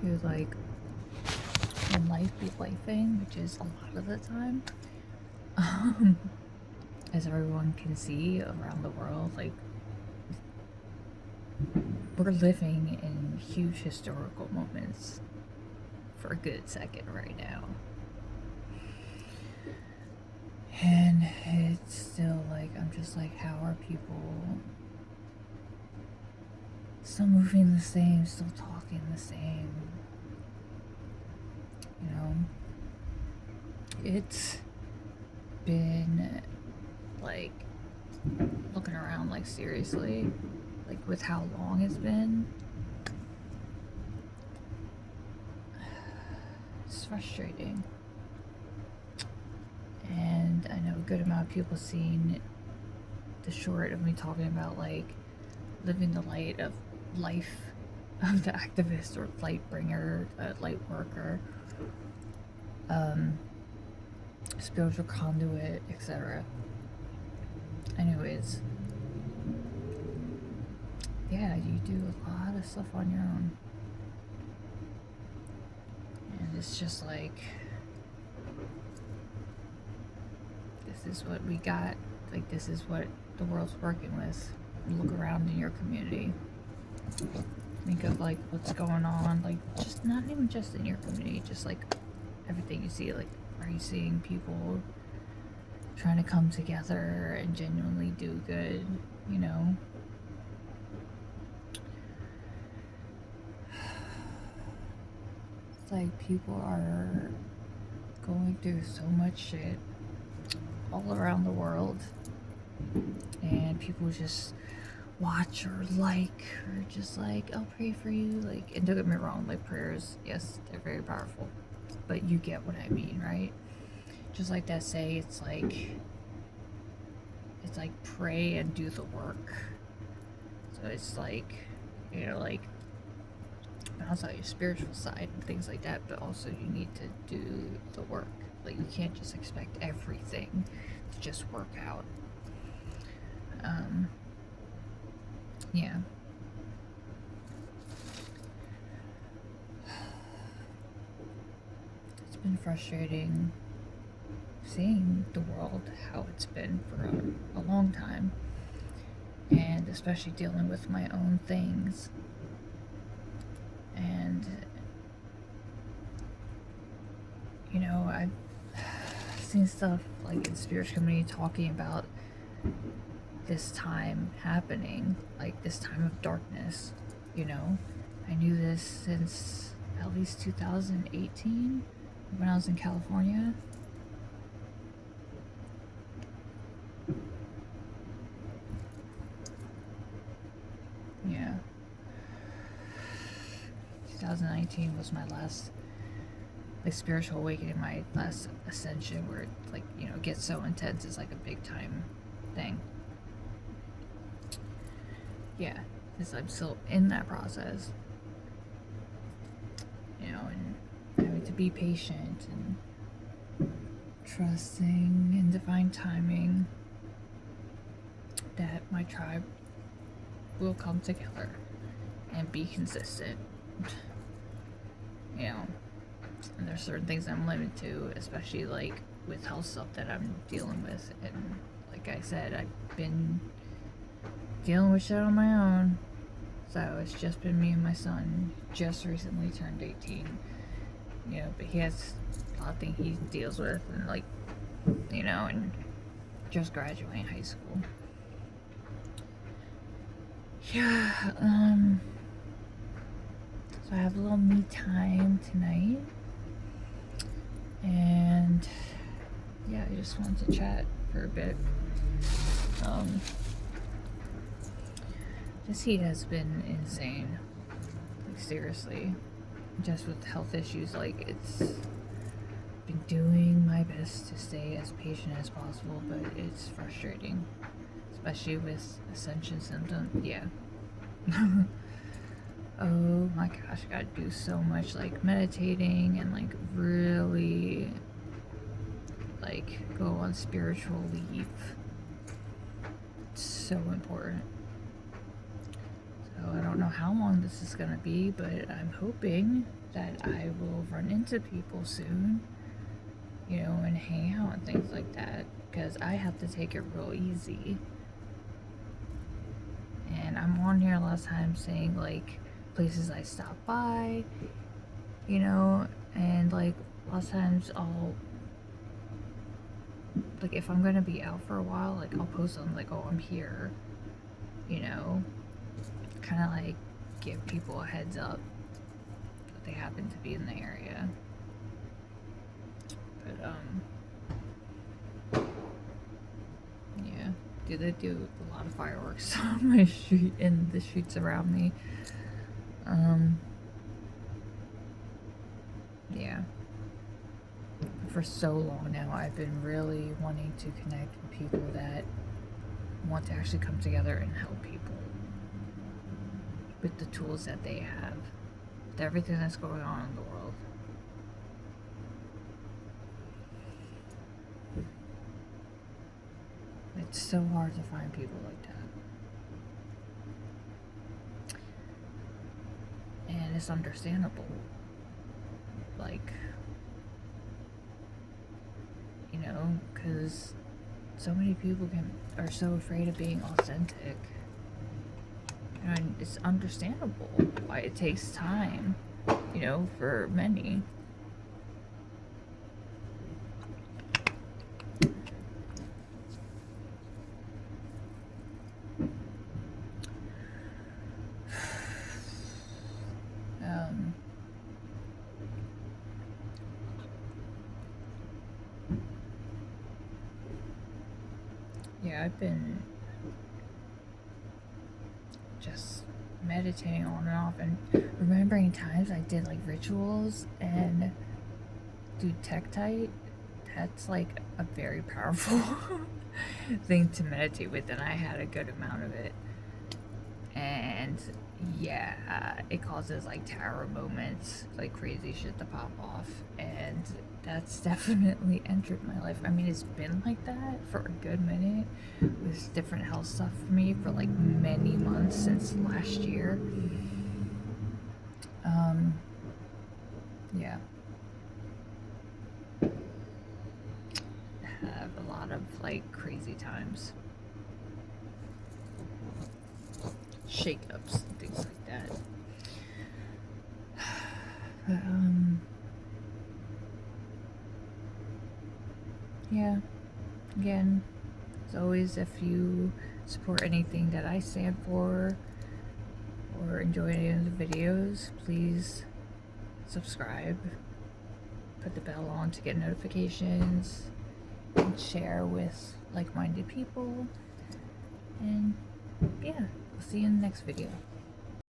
who like when life be lifing, which is a lot of the time, as everyone can see around the world, like we're living in huge historical moments for a good second right now. And it's still like, I'm just like, how are people still moving the same, still talking the same? You know, it's been like looking around, like seriously, like with how long it's been, it's frustrating. And I know a good amount of people seen the short of me talking about like living the light of life of the activist or light bringer, light worker, spiritual conduit, etc. Anyways, yeah, you do a lot of stuff on your own. And it's just like, this is what we got. Like, this is what the world's working with. Look around in your community. Think of like what's going on, like just not even just in your community, just like everything you see. Like, are you seeing people trying to come together and genuinely do good, you know? It's like people are going through so much shit all around the world, and people just watch or like, or just like, I'll pray for you. Like, and don't get me wrong, like prayers, yes, they're very powerful, but you get what I mean, right? Just like that say, it's like pray and do the work. So it's like, you know, like balance out your spiritual side and things like that, but also you need to do the work. Like, you can't just expect everything to just work out. Yeah. It's been frustrating seeing the world how it's been for a long time, and especially dealing with my own things. And you know, I've seen stuff like in spiritual community talking about this time happening, like this time of darkness. You know, I knew this since at least 2018 when I was in California. Yeah. 2019 was my last like spiritual awakening, my last ascension, where it like, you know, gets so intense. It's like a big time thing. Yeah, because I'm still in that process, you know, and having to be patient and trusting in divine timing that my tribe will come together and be consistent. You know, and there's certain things I'm limited to, especially like with health stuff that I'm dealing with. And like I said, I've been dealing with shit on my own. So it's just been me and my son. Just recently turned 18. You know, but he has a lot of things he deals with, and like, you know, and just graduating high school. Yeah, so I have a little me time tonight. And yeah, I just wanted to chat for a bit. This heat has been insane. Like, seriously. Just with health issues, like, it's been doing my best to stay as patient as possible, but it's frustrating. Especially with ascension symptoms. Yeah. Oh my gosh, I gotta do so much, like, meditating and, like, really, like, go on spiritual leave. It's so important. So I don't know how long this is gonna be, but I'm hoping that I will run into people soon, you know, and hang out and things like that, because I have to take it real easy. And I'm on here a lot of times saying, like, places I stop by, you know, and, like, a lot of times I'll, like, if I'm gonna be out for a while, like, I'll post on, like, oh, I'm here, you know, kind of, like, give people a heads up that they happen to be in the area. But, yeah. They do a lot of fireworks on my street and the streets around me. Yeah. For so long now, I've been really wanting to connect with people that want to actually come together and help people with the tools that they have, with everything that's going on in the world. It's so hard to find people like that. And it's understandable. Like, you know, because so many people are so afraid of being authentic. And it's understandable why it takes time, you know, for many. Yeah, I've been just meditating on and off and remembering times I did like rituals and do tektite. That's like a very powerful thing to meditate with, and I had a good amount of it. And yeah, it causes like tarot moments, like crazy shit to pop off, and that's definitely entered my life. I mean, it's been like that for a good minute with different health stuff for me for like many months since last year. Yeah. Have a lot of like crazy times, shakeups, and things like that. But, yeah, again, as always, if you support anything that I stand for or enjoy any of the videos, please subscribe, put the bell on to get notifications, and share with like-minded people. And yeah, I'll see you in the next video.